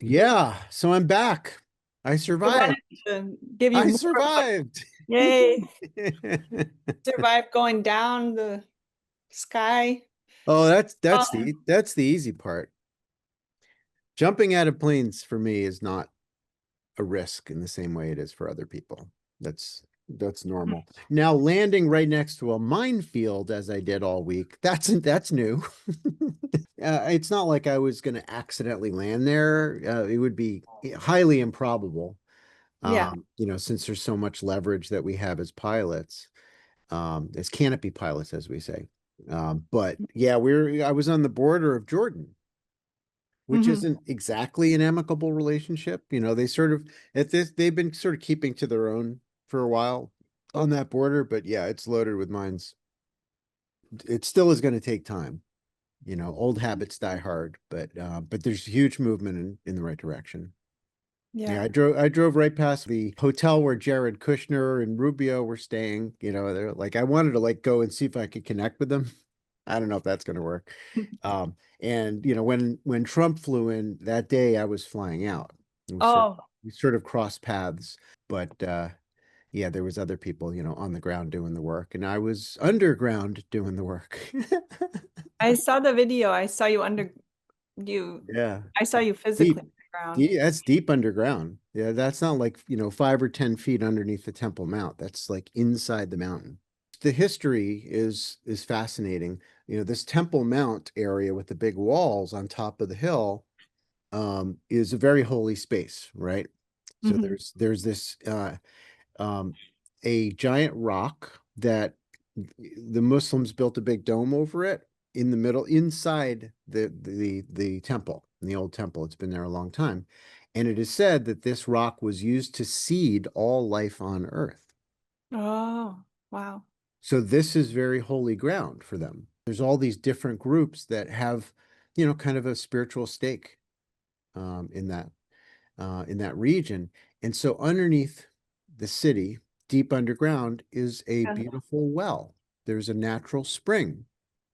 Yeah, so I'm back. I I survived. wanted to give you I more, but survived. yay, survived going down the sky. Oh, that's Oh, that's the that's the easy part. Jumping out of planes for me is not a risk in the same way it is for other people. That's normal. Now landing right next to a minefield as I did all week, that's new. It's not like I was going to accidentally land there. It would be highly improbable. yeah. Since there's so much leverage that we have as pilots, as canopy pilots, as we say. But yeah, I was on the border of Jordan, which Hmm. isn't exactly an amicable relationship. They sort of they've been sort of keeping to their own for a while on that border, but yeah, it's loaded with mines. It still is going to take time. Old habits die hard, but there's huge movement in the right direction. Yeah, Yeah. I drove right past the hotel where Jared Kushner and Rubio were staying. They're like I wanted to like go and see if I could connect with them. I don't know if that's going to work. And when Trump flew in that day, I was flying out. And Oh, we sort of crossed paths, but yeah, there was other people, on the ground doing the work, and I was underground doing the work. I saw the video. I saw you under you. Yeah. I saw you physically Deep. on the ground. That's deep underground. Yeah, that's not like, 5 or 10 feet underneath the Temple Mount. That's like inside the mountain. The history is fascinating. This Temple Mount area with the big walls on top of the hill is a very holy space, right? So Hmm. there's this um, a giant rock that the Muslims built a big dome over it in the middle, inside the temple, in the old temple. It's been there a long time. And it is said that this rock was used to seed all life on Earth. Oh, wow. So this is very holy ground for them. There's all these different groups that have, kind of a spiritual stake in that region. And so underneath the city, deep underground, is a Yeah. beautiful well. There's a natural spring.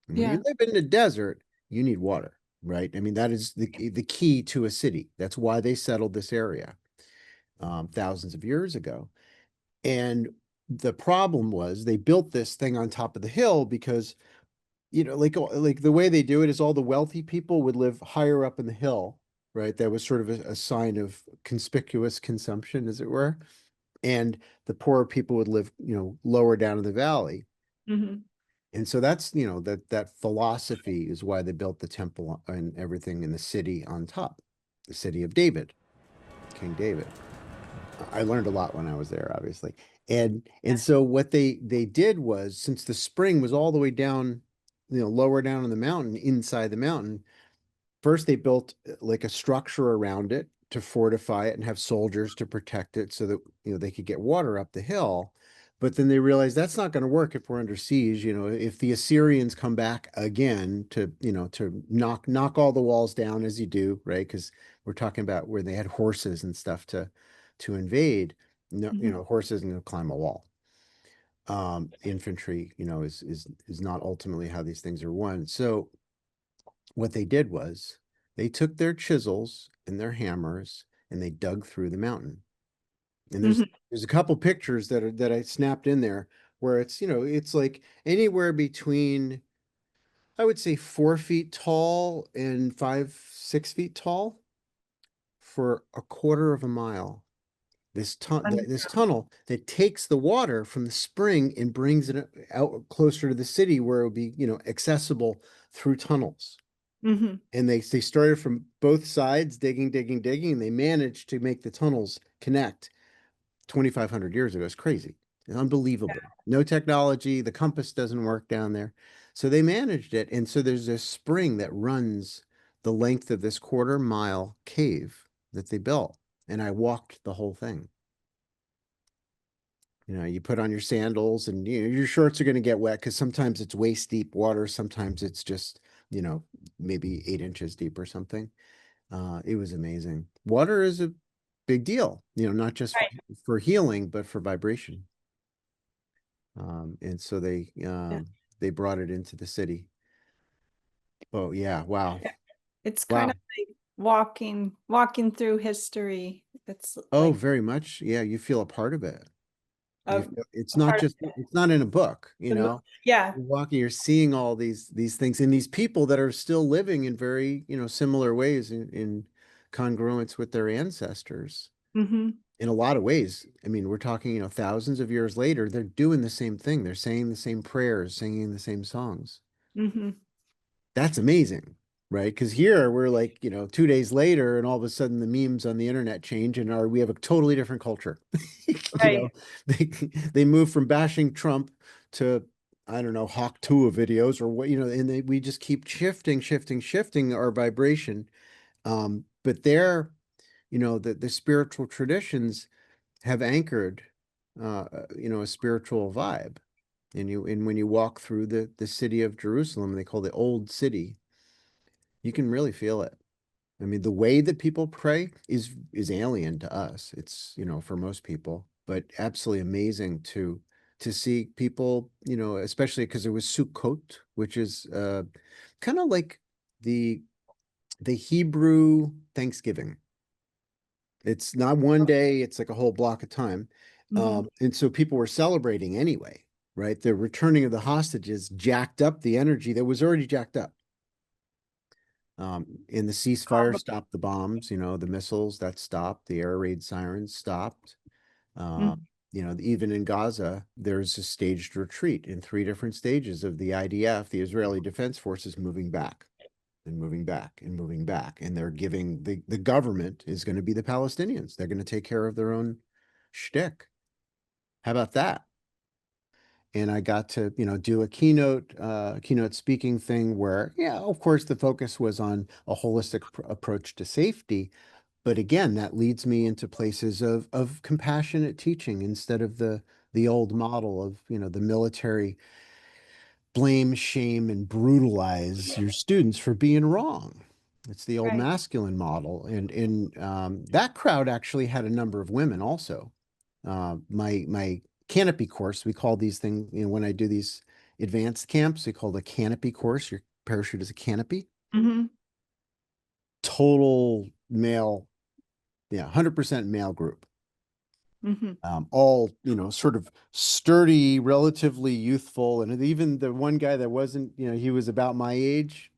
And when you Yeah. live in the desert, you need water, right? I mean, that is the key to a city. That's why they settled this area thousands of years ago. And the problem was they built this thing on top of the hill because, like the way they do it is all the wealthy people would live higher up in the hill, right? That was sort of a sign of conspicuous consumption, as it were. And the poorer people would live, lower down in the valley. Hmm. And so that's, that philosophy is why they built the temple and everything in the city on top, the city of David, King David. I learned a lot when I was there, obviously. And so what they did was, since the spring was all the way down, lower down in the mountain, inside the mountain, first they built like a structure around it to fortify it and have soldiers to protect it so that they could get water up the hill. But then they realized that's not going to work if we're under siege. If the Assyrians come back again to knock all the walls down as you do, right? Because we're talking about where they had horses and stuff to invade. No, Hmm. horses and climb a wall. Infantry, is not ultimately how these things are won. So what they did was they took their chisels and their hammers and they dug through the mountain. And there's Hmm. there's a couple pictures that I snapped in there where it's like anywhere between, I would say, 4 feet tall and 5, 6 feet tall for a quarter of a mile. This tunnel that takes the water from the spring and brings it out closer to the city where it would be, accessible through tunnels. Hmm. And they started from both sides, digging, digging, digging, and they managed to make the tunnels connect 2,500 years ago. It's crazy. It's unbelievable. No technology. The compass doesn't work down there. So they managed it. And so there's this spring that runs the length of this quarter-mile cave that they built. And I walked the whole thing. You put on your sandals and your shorts are going to get wet because sometimes it's waist deep water. Sometimes it's just, maybe 8 inches deep or something. It was amazing. Water is a big deal, not just for, Right. for healing, but for vibration. And so Yeah. they brought it into the city. Oh yeah, wow. Yeah. It's kind Wow. of like walking through history. It's Oh, like very much. Yeah, you feel a part of it. You a, feel, it's a not part just of it's not in a book, you the know. yeah. You're walking, you're seeing all these things and these people that are still living in very, similar ways in congruence with their ancestors. Mm-hmm. In a lot of ways. I mean, we're talking, thousands of years later, they're doing the same thing. They're saying the same prayers, singing the same songs. Mm-hmm. That's amazing, right? Because here we're like, 2 days later, and all of a sudden the memes on the internet change, and we have a totally different culture. You Right. know, they they move from bashing Trump to I don't know Hawk Tuah videos or what, and we just keep shifting, shifting, shifting our vibration. But the spiritual traditions have anchored, a spiritual vibe. And when you walk through the city of Jerusalem, they call the old city, you can really feel it. I mean, the way that people pray is alien to us. It's, for most people, but absolutely amazing to see people, especially because it was Sukkot, which is kind of like the the Hebrew Thanksgiving. It's not one day, it's like a whole block of time. Mm-hmm. And so people were celebrating anyway, right? The returning of the hostages jacked up the energy that was already jacked up. And the ceasefire stopped the bombs, the missiles that stopped, the air raid sirens stopped. Uh, Mm-hmm. Even in Gaza, there's a staged retreat in three different stages of the IDF, the Israeli Defense Forces moving back and moving back and moving back. And they're giving the government is going to be the Palestinians. They're going to take care of their own shtick. How about that? And I got to, do a keynote speaking thing where, yeah, of course, the focus was on a holistic approach to safety. But again, that leads me into places of compassionate teaching instead of the old model of, the military blame, shame, and brutalize your students for being wrong. It's the old Right. masculine model, and that crowd actually had a number of women also. My canopy course, we call these things, when I do these advanced camps, they call it a canopy course. Your parachute is a canopy. Mm-hmm. Total male, yeah, 100% male group. Mm-hmm. All, sort of sturdy, relatively youthful. And even the one guy that wasn't, he was about my age,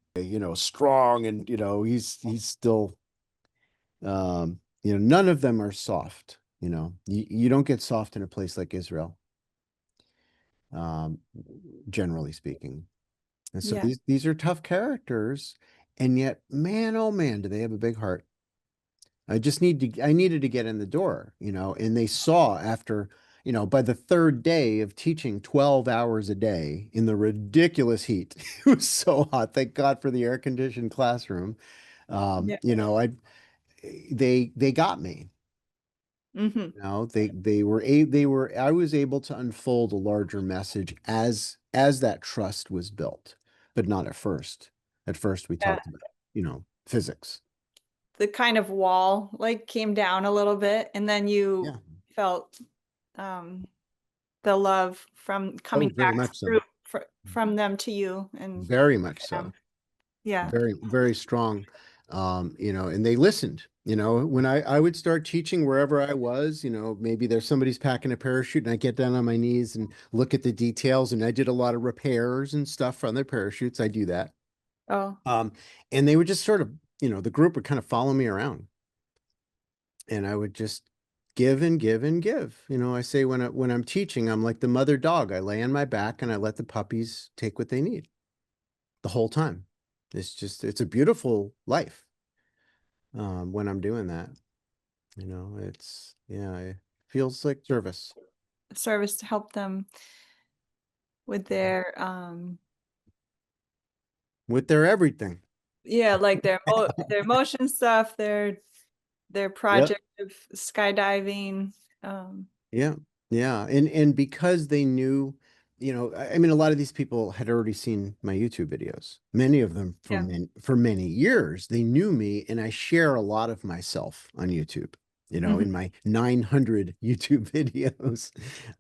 strong and, he's still, none of them are soft. You don't get soft in a place like Israel, um, generally speaking. And so Yeah. these are tough characters, and yet, man, oh man, do they have a big heart. I needed to get in the door, and they saw after, by the third day of teaching 12 hours a day in the ridiculous heat, it was so hot. Thank God for the air conditioned classroom. Yeah. I they got me. Mm-hmm. I was able to unfold a larger message as that trust was built, but not at first. At first we Yeah. talked about, physics. The kind of wall like came down a little bit, and then you Yeah. felt um the love from coming Oh, very back much so. through from them to you and Very much them. so. Yeah. Very, very strong. And they listened. When I would start teaching wherever I was, maybe there's somebody's packing a parachute and I get down on my knees and look at the details. And I did a lot of repairs and stuff on their parachutes. I do that. Oh, Um, and they would just sort of, the group would kind of follow me around and I would just give and give and give. I say when I'm teaching, I'm like the mother dog. I lay on my back and I let the puppies take what they need the whole time. It's a beautiful life when I'm doing that. Yeah, it feels like service service to help them with their with their everything. yeah, like their emotion stuff, their Yep. project of skydiving. Um, Yeah. Yeah. And because they knew, I mean, a lot of these people had already seen my YouTube videos, many of them yeah. for many years. They knew me, and I share a lot of myself on YouTube, Mhm. in my 900 YouTube videos.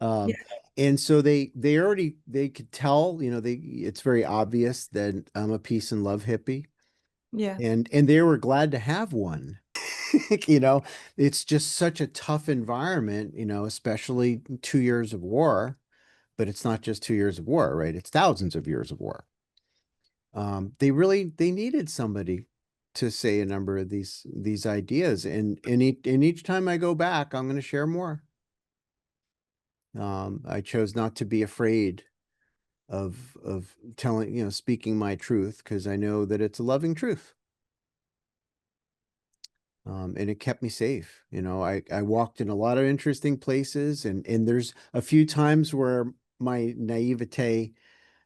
Yeah. Um, and so they could tell, it's very obvious that I'm a peace and love hippie. Yeah. and they were glad to have one. You know, it's just such a tough environment, especially 2 years of war, but it's not just 2 years of war, right? It's thousands of years of war. They needed somebody to say a number of these ideas, and each time I go back, I'm going to share more. I chose not to be afraid of telling, speaking my truth because I know that it's a loving truth. And it kept me safe. I walked in a lot of interesting places, and there's a few times where my naivete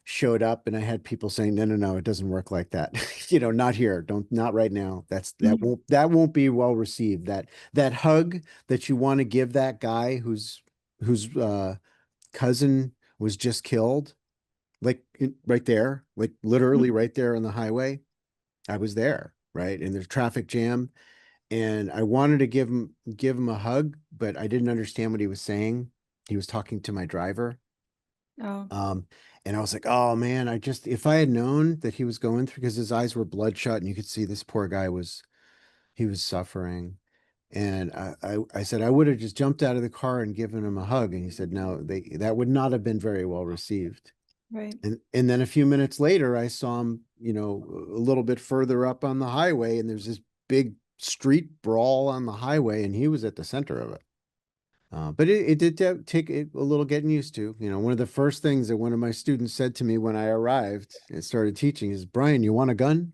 showed up, and I had people saying, "No, no, no, it doesn't work like that. Not here. Don't, not right now. Mhm. That won't be well received. That hug that you want to give that guy whose cousin was just killed, like right there, like literally right there on the highway. I was there, right? And there's traffic jam, and I wanted to give him a hug, but I didn't understand what he was saying. He was talking to my driver. Oh, Um, and I was like, oh man, if I had known that he was going through, because his eyes were bloodshot and you could see this poor guy he was suffering. And I said I would have just jumped out of the car and given him a hug. And he said, no, that would not have been very well received. right. And then a few minutes later, I saw him, a little bit further up on the highway, and there's this big street brawl on the highway, and he was at the center of it. But it did take a little getting used to. One of the first things that one of my students said to me when I arrived and started teaching is, Brian, you want a gun?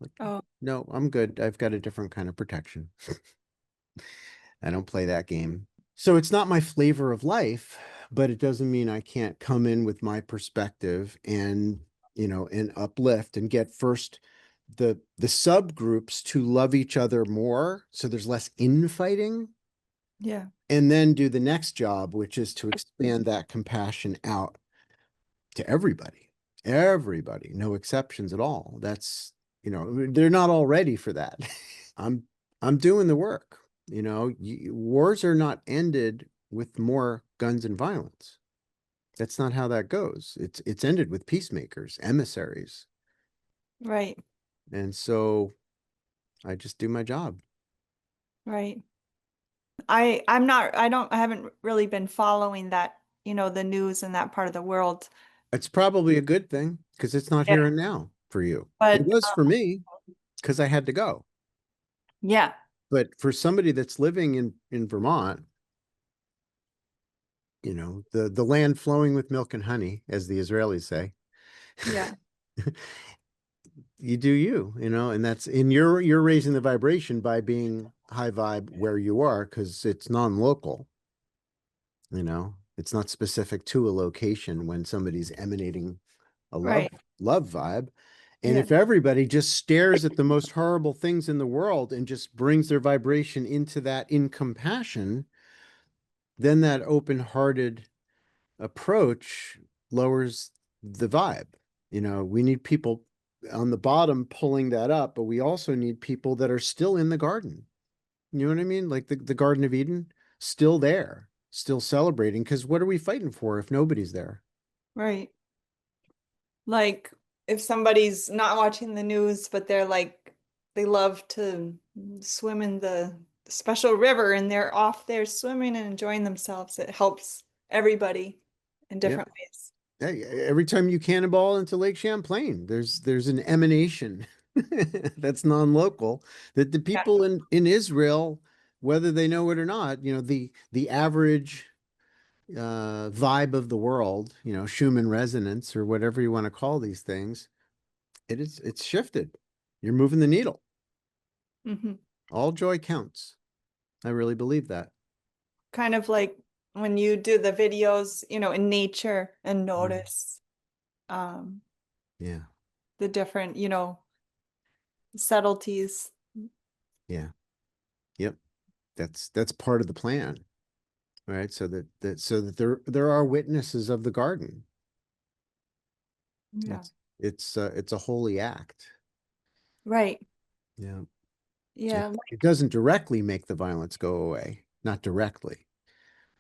Like, Oh, no, I'm good. I've got a different kind of protection. I don't play that game. So it's not my flavor of life, but it doesn't mean I can't come in with my perspective and uplift and get first the subgroups to love each other more so there's less infighting, yeah. and then do the next job, which is to expand that compassion out to everybody. Everybody, no exceptions at all. They're not all ready for that. I'm I'm doing the work. Wars are not ended with more guns and violence. That's not how that goes. It's ended with peacemakers, emissaries. Right. And so I just do my job. Right. I haven't really been following that, the news in that part of the world. It's probably a good thing because it's not Yeah. here and now for you. It But was for me because I had to go. yeah. But for somebody that's living in Vermont, the land flowing with milk and honey, as the Israelis say, Yeah. you do you, and that's and you're raising the vibration by being high vibe where you are because it's non-local. It's not specific to a location when somebody's emanating a Right. love vibe. And Yeah. if everybody just stares at the most horrible things in the world and just brings their vibration into that in compassion, then that open-hearted approach lowers the vibe. We need people on the bottom pulling that up, but we also need people that are still in the garden. You know what I mean? Like the Garden of Eden, still there, still celebrating. Because what are we fighting for if nobody's there? Right. Like if somebody's not watching the news, but they love to swim in the special river and they're off there swimming and enjoying themselves, it helps everybody in Yep. different ways. Hey, every time you cannonball into Lake Champlain, there's an emanation that's non-local that the Yeah. people in Israel, whether they know it or not, the average vibe of the world, Schumann resonance or whatever you want to call these things, it's shifted. You're moving the needle. Hmm. All joy counts. I really believe that. Kind of like when you do the videos, in nature and Mm. notice um Yeah, the different, subtleties. yeah, yep. That's part of the plan, right? So that there are witnesses of the garden. Yeah. It's a holy act. Right. Yeah. It Yeah. it doesn't directly make the violence go away, not directly,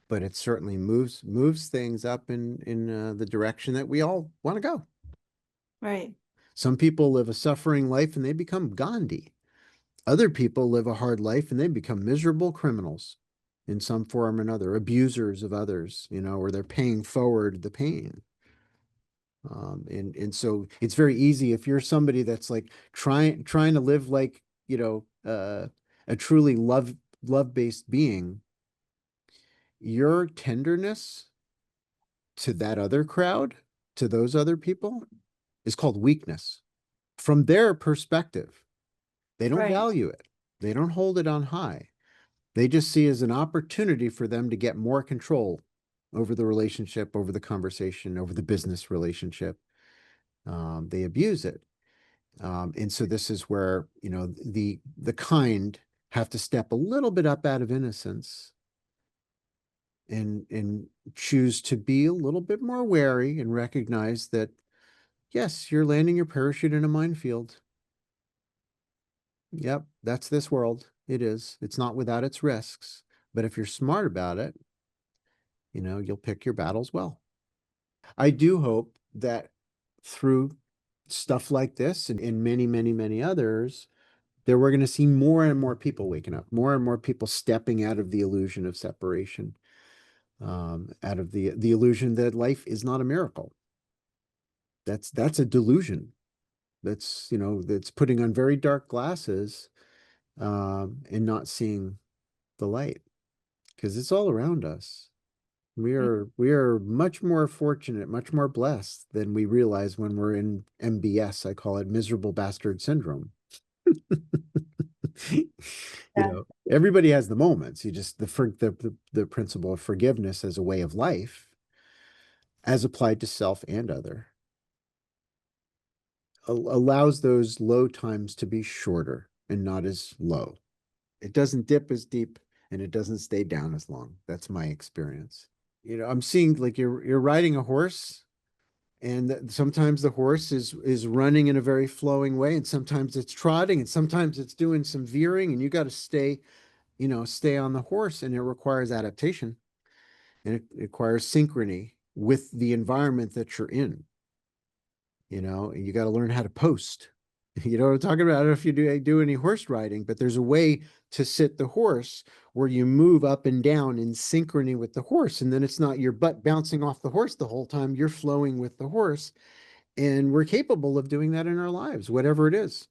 but it certainly moves things up in the direction that we all want to go. Right. Some people live a suffering life and they become Gandhi. Other people live a hard life and they become miserable criminals in some form or another, abusers of others, or they're paying forward the pain. And so it's very easy if you're somebody that's like trying to live like, a truly love-based being, your tenderness to that other crowd, to those other people, is called weakness. From their perspective, they don't Right. value it. They don't hold it on high. They just see it as an opportunity for them to get more control over the relationship, over the conversation, over the business relationship. They abuse it. And so this is where, the kind have to step a little bit up out of innocence and choose to be a little bit more wary and recognize that, yes, you're landing your parachute in a minefield. Yep, that's this world. It is. It's not without its risks. But if you're smart about it, you'll pick your battles well. I do hope that through stuff like this and many, many, many others, that we're going to see more and more people waking up, more and more people stepping out of the illusion of separation, out of the illusion that life is not a miracle. That's a delusion. That's putting on very dark glasses, and not seeing the light because it's all around us. We are much more fortunate, much more blessed than we realize when we're in MBS. I call it miserable bastard syndrome. Yeah. Everybody has the moments. You just the principle of forgiveness as a way of life, as applied to self and other, allows those low times to be shorter and not as low. It doesn't dip as deep and it doesn't stay down as long. That's my experience. I'm seeing like you're riding a horse and sometimes the horse is running in a very flowing way and sometimes it's trotting and sometimes it's doing some veering and you got to stay on the horse and it requires adaptation and it requires synchrony with the environment that you're in. You got to learn how to post. You know what I'm talking about? I don't know if you do any horse riding, but there's a way to sit the horse where you move up and down in synchrony with the horse. And then it's not your butt bouncing off the horse the whole time. You're flowing with the horse. And we're capable of doing that in our lives, whatever it is.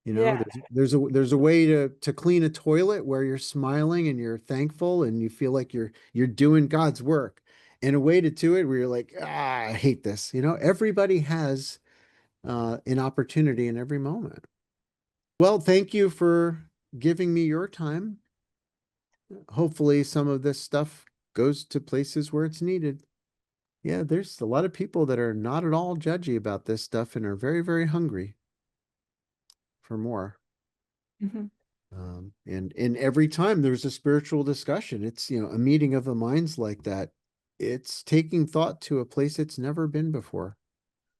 Yeah. There's a way to clean a toilet where you're smiling and you're thankful and you feel like you're doing God's work. And a way to do it where you're like, I hate this. Everybody has an opportunity in every moment. Well, thank you for giving me your time. Hopefully, some of this stuff goes to places where it's needed. Yeah, there's a lot of people that are not at all judgy about this stuff and are very, very hungry for more. Mhm. And every time there's a spiritual discussion, it's a meeting of the minds like that. It's taking thought to a place it's never been before.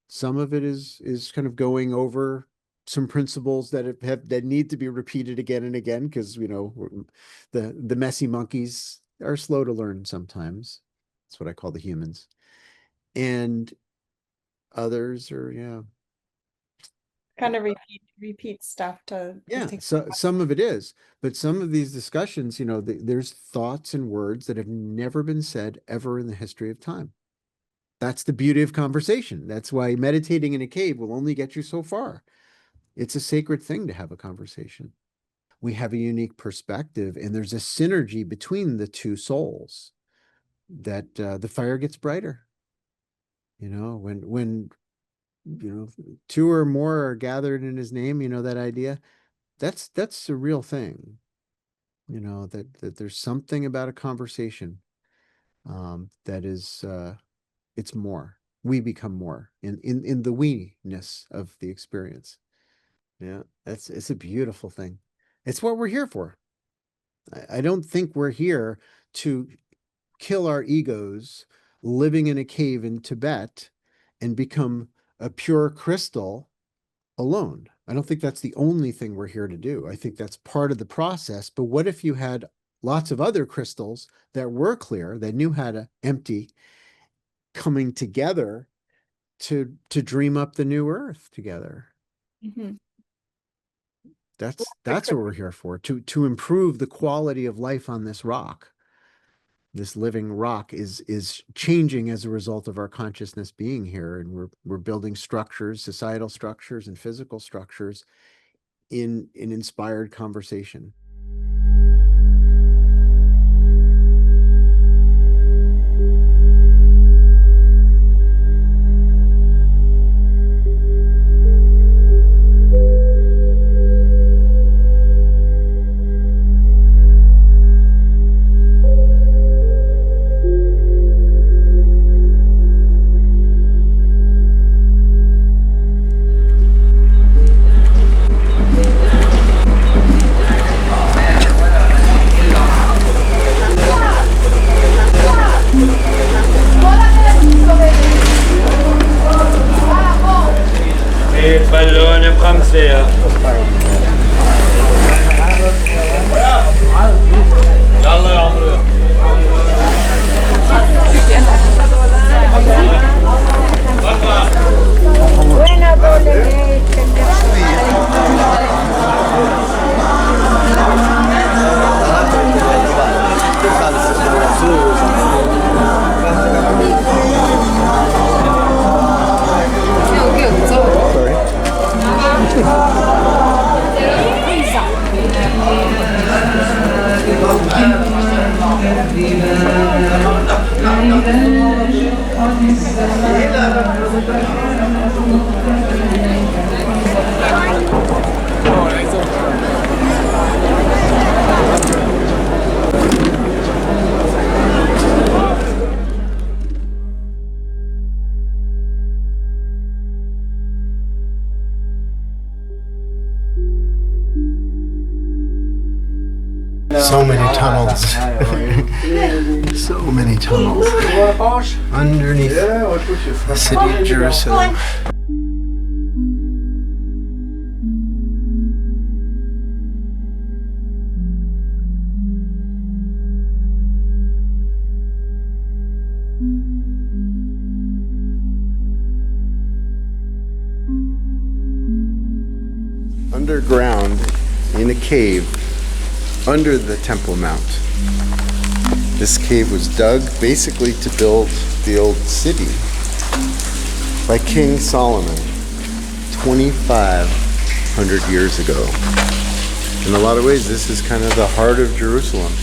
Some of it is kind of going over some principles that need to be repeated again and again because the messy monkeys are slow to learn sometimes. That's what I call the humans. And others are, Kind of repeat stuff to just yeah. take. So some of it is, but some of these discussions, there's thoughts and words that have never been said ever in the history of time. That's the beauty of conversation. That's why meditating in a cave will only get you so far. It's a sacred thing to have a conversation. We have a unique perspective, and there's a synergy between the two souls that the fire gets brighter. When two or more are gathered in his name, that idea. That's a real thing. That there's something about a conversation that is it's more. We become more in the we-ness of the experience. Yeah, it's a beautiful thing. It's what we're here for. I don't think we're here to kill our egos living in a cave in Tibet and become a pure crystal alone. I don't think that's the only thing we're here to do. I think that's part of the process. But what if you had lots of other crystals that were clear, that knew how to empty, coming together to dream up the new earth together. Mhm. That's what we're here for, to improve the quality of life on this rock. This living rock is changing as a result of our consciousness being here, and we're building structures, societal structures and physical structures in inspired conversation. البالونة بخمسة. يلا يا عمرو. So many tunnels. So many tunnels underneath the city of Jerusalem. Underground in a cave under the Temple Mount. This cave was dug basically to build the old city by King Solomon 2,500 years ago. In a lot of ways, this is kind of the heart of Jerusalem.